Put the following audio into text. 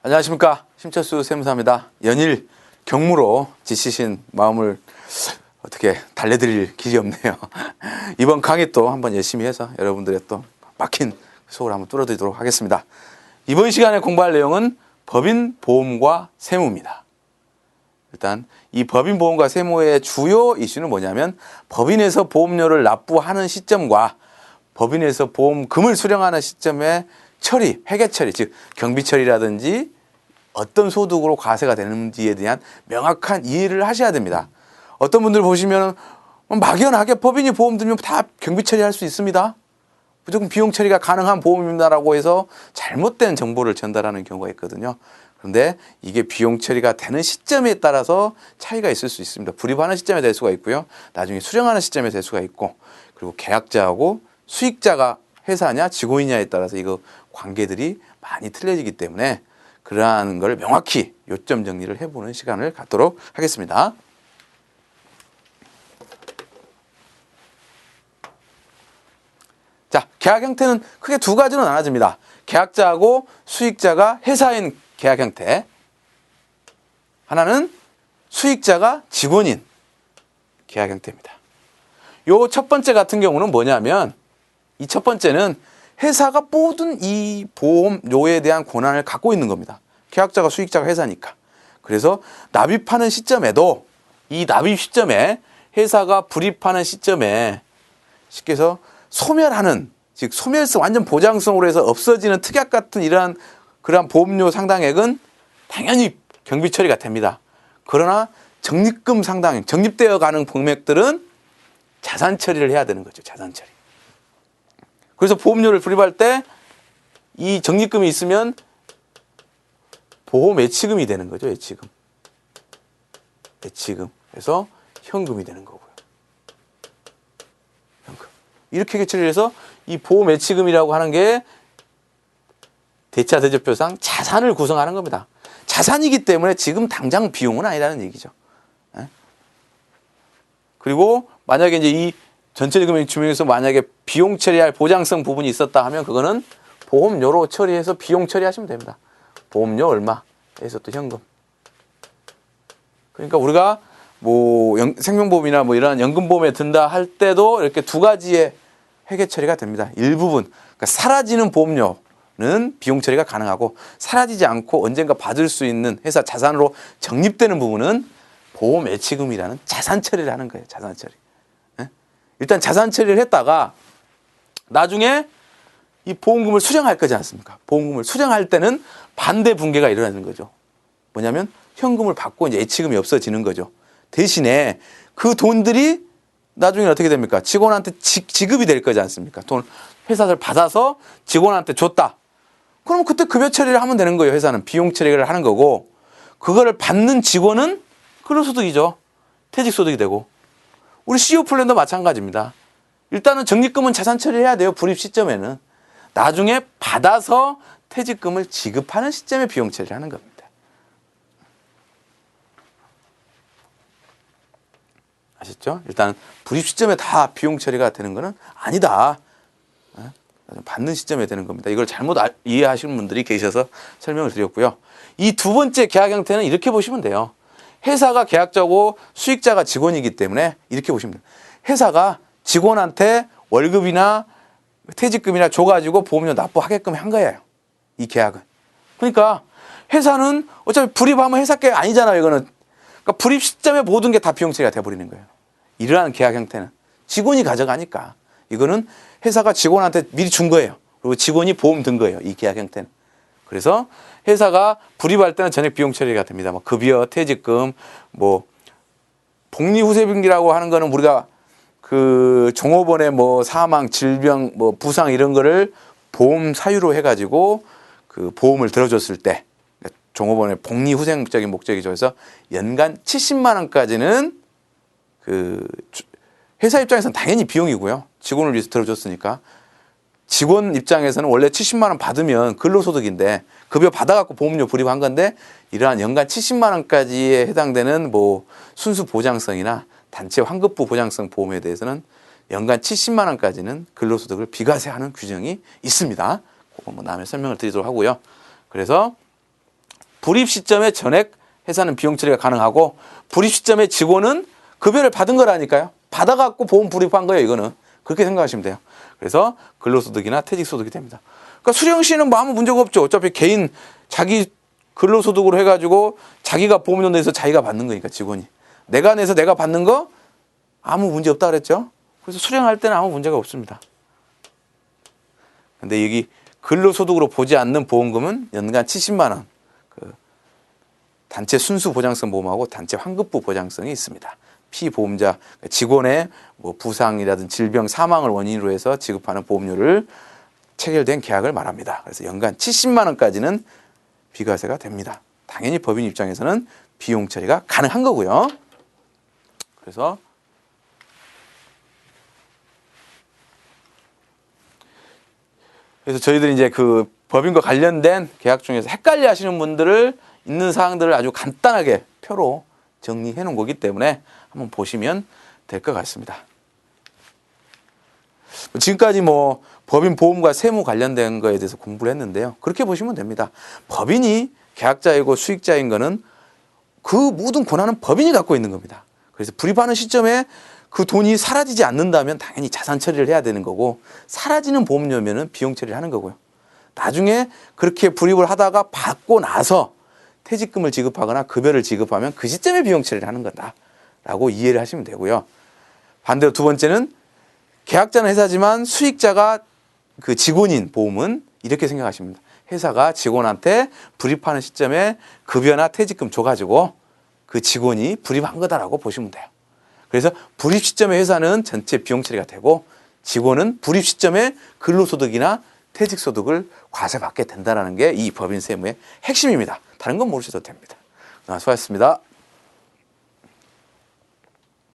안녕하십니까. 심철수 세무사입니다. 연일 경무로 지치신 마음을 어떻게 달래드릴 길이 없네요. 이번 강의 또 한번 열심히 해서 여러분들의 또 막힌 속을 한번 뚫어드리도록 하겠습니다. 이번 시간에 공부할 내용은 법인 보험과 세무입니다. 일단 이 법인 보험과 세무의 주요 이슈는 뭐냐면 법인에서 보험료를 납부하는 시점과 법인에서 보험금을 수령하는 시점의 처리, 회계 처리, 즉 경비 처리라든지 어떤 소득으로 과세가 되는지에 대한 명확한 이해를 하셔야 됩니다. 어떤 분들 보시면 막연하게 법인이 보험 들면 다 경비 처리할 수 있습니다. 무조건 비용 처리가 가능한 보험입니다라고 해서 잘못된 정보를 전달하는 경우가 있거든요. 그런데 이게 비용 처리가 되는 시점에 따라서 차이가 있을 수 있습니다. 불입하는 시점에 될 수가 있고요. 나중에 수령하는 시점에 될 수가 있고, 그리고 계약자하고 수익자가 회사냐 직원이냐에 따라서 이거 관계들이 많이 틀려지기 때문에 그러한 걸 명확히 요점 정리를 해보는 시간을 갖도록 하겠습니다. 자, 계약 형태는 크게 두 가지로 나눠집니다. 계약자하고 수익자가 회사인 계약 형태, 하나는 수익자가 직원인 계약 형태입니다. 요 첫 번째 같은 경우는 뭐냐면, 이 첫 번째는 회사가 모든 이 보험료에 대한 권한을 갖고 있는 겁니다. 계약자가 수익자가 회사니까. 그래서 납입하는 시점에도 이 납입 시점에 회사가 불입하는 시점에 쉽게 해서 소멸하는, 즉 소멸성 완전 보장성으로 해서 없어지는 특약 같은 이러한 그러한 보험료 상당액은 당연히 경비 처리가 됩니다. 그러나 적립금 상당, 적립되어 가는 금액들은 자산 처리를 해야 되는 거죠. 자산 처리. 그래서 보험료를 불입할 때 이 적립금이 있으면 보험 예치금이 되는 거죠. 예치금. 예치금. 그래서 현금이 되는 거고요. 현금. 이렇게 처리를 해서 이 보험 예치금이라고 하는 게 대차 대조표상 자산을 구성하는 겁니다. 자산이기 때문에 지금 당장 비용은 아니라는 얘기죠. 그리고 만약에 이제 이 전체 금액 중에서 만약에 비용 처리할 보장성 부분이 있었다 하면 그거는 보험료로 처리해서 비용 처리하시면 됩니다. 보험료 얼마 해서 또 현금. 그러니까 우리가 뭐 생명보험이나 뭐 이런 연금보험에 든다 할 때도 이렇게 두 가지의 회계 처리가 됩니다. 일부분, 그러니까 사라지는 보험료는 비용 처리가 가능하고 사라지지 않고 언젠가 받을 수 있는 회사 자산으로 적립되는 부분은 보험 예치금이라는 자산 처리를 하는 거예요. 자산 처리. 일단 자산 처리를 했다가 나중에 이 보험금을 수령할 거지 않습니까? 보험금을 수령할 때는 반대 붕괴가 일어나는 거죠. 뭐냐면 현금을 받고 이제 예치금이 없어지는 거죠. 대신에 그 돈들이 나중에 어떻게 됩니까? 직원한테 지급이 될 거지 않습니까? 돈 회사를 받아서 직원한테 줬다. 그럼 그때 급여 처리를 하면 되는 거예요. 회사는 비용 처리를 하는 거고, 그거를 받는 직원은 근로소득이죠. 퇴직소득이 되고. 우리 CEO 플랜도 마찬가지입니다. 일단은 적립금은 자산 처리해야 돼요. 불입 시점에는. 나중에 받아서 퇴직금을 지급하는 시점에 비용 처리를 하는 겁니다. 아셨죠? 일단 불입 시점에 다 비용 처리가 되는 거는 아니다. 받는 시점에 되는 겁니다. 이걸 잘못 이해하시는 분들이 계셔서 설명을 드렸고요. 이 두 번째 계약 형태는 이렇게 보시면 돼요. 회사가 계약자고 수익자가 직원이기 때문에 이렇게 보시면 돼요. 회사가 직원한테 월급이나 퇴직금이나 줘가지고 보험료 납부하게끔 한 거예요. 이 계약은. 그러니까 회사는 어차피 불입하면 회사 게 아니잖아요. 이거는. 그러니까 불입 시점에 모든 게 다 비용 처리가 돼버리는 거예요. 이러한 계약 형태는. 직원이 가져가니까. 이거는 회사가 직원한테 미리 준 거예요. 그리고 직원이 보험 든 거예요. 이 계약 형태는. 그래서 회사가 불입할 때는 전액 비용 처리가 됩니다. 뭐 급여, 퇴직금, 뭐 복리후생비라고 하는 거는 우리가 그 종업원의 뭐 사망, 질병, 뭐 부상 이런 거를 보험 사유로 해가지고 그 보험을 들어줬을 때 종업원의 복리후생적인 목적이죠. 그래서 연간 70만 원까지는 그 회사 입장에서는 당연히 비용이고요. 직원을 위해서 들어줬으니까. 직원 입장에서는 원래 70만 원 받으면 근로소득인데 급여 받아갖고 보험료 불입한 건데 이러한 연간 70만 원까지에 해당되는 뭐 순수 보장성이나 단체 환급부 보장성 보험에 대해서는 연간 70만 원까지는 근로소득을 비과세하는 규정이 있습니다. 그거 뭐 다음에 설명을 드리도록 하고요. 그래서 불입 시점에 전액 회사는 비용 처리가 가능하고 불입 시점에 직원은 급여를 받은 거라니까요. 받아갖고 보험 불입한 거예요. 이거는. 그렇게 생각하시면 돼요. 그래서 근로소득이나 퇴직소득이 됩니다. 그러니까 수령 씨는 뭐 아무 문제가 없죠. 어차피 개인 자기 근로소득으로 해가지고 자기가 보험료 내서 자기가 받는 거니까 직원이. 내가 내서 내가 받는 거 아무 문제 없다 그랬죠. 그래서 수령할 때는 아무 문제가 없습니다. 근데 여기 근로소득으로 보지 않는 보험금은 연간 70만 원. 그 단체 순수 보장성 보험하고 단체 환급부 보장성이 있습니다. 피보험자 직원의 뭐 부상이라든 질병 사망을 원인으로 해서 지급하는 보험료를 체결된 계약을 말합니다. 그래서 연간 70만 원까지는 비과세가 됩니다. 당연히 법인 입장에서는 비용 처리가 가능한 거고요. 그래서 저희들이 이제 그 법인과 관련된 계약 중에서 헷갈려 하시는 분들을 있는 사항들을 아주 간단하게 표로 정리해 놓은 거기 때문에 한번 보시면 될 것 같습니다. 지금까지 뭐 법인 보험과 세무 관련된 거에 대해서 공부를 했는데요. 그렇게 보시면 됩니다. 법인이 계약자이고 수익자인 거는 그 모든 권한은 법인이 갖고 있는 겁니다. 그래서 불입하는 시점에 그 돈이 사라지지 않는다면 당연히 자산 처리를 해야 되는 거고 사라지는 보험료면은 비용 처리를 하는 거고요. 나중에 그렇게 불입을 하다가 받고 나서 퇴직금을 지급하거나 급여를 지급하면 그 시점에 비용 처리를 하는 거다라고 이해를 하시면 되고요. 반대로 두 번째는 계약자는 회사지만 수익자가 그 직원인 보험은 이렇게 생각하시면 됩니다. 회사가 직원한테 불입하는 시점에 급여나 퇴직금 줘가지고 그 직원이 불입한 거다라고 보시면 돼요. 그래서 불입 시점에 회사는 전체 비용 처리가 되고 직원은 불입 시점에 근로소득이나 퇴직소득을 과세받게 된다는 게 이 법인 세무의 핵심입니다. 다른 건 모르셔도 됩니다. 수고하셨습니다.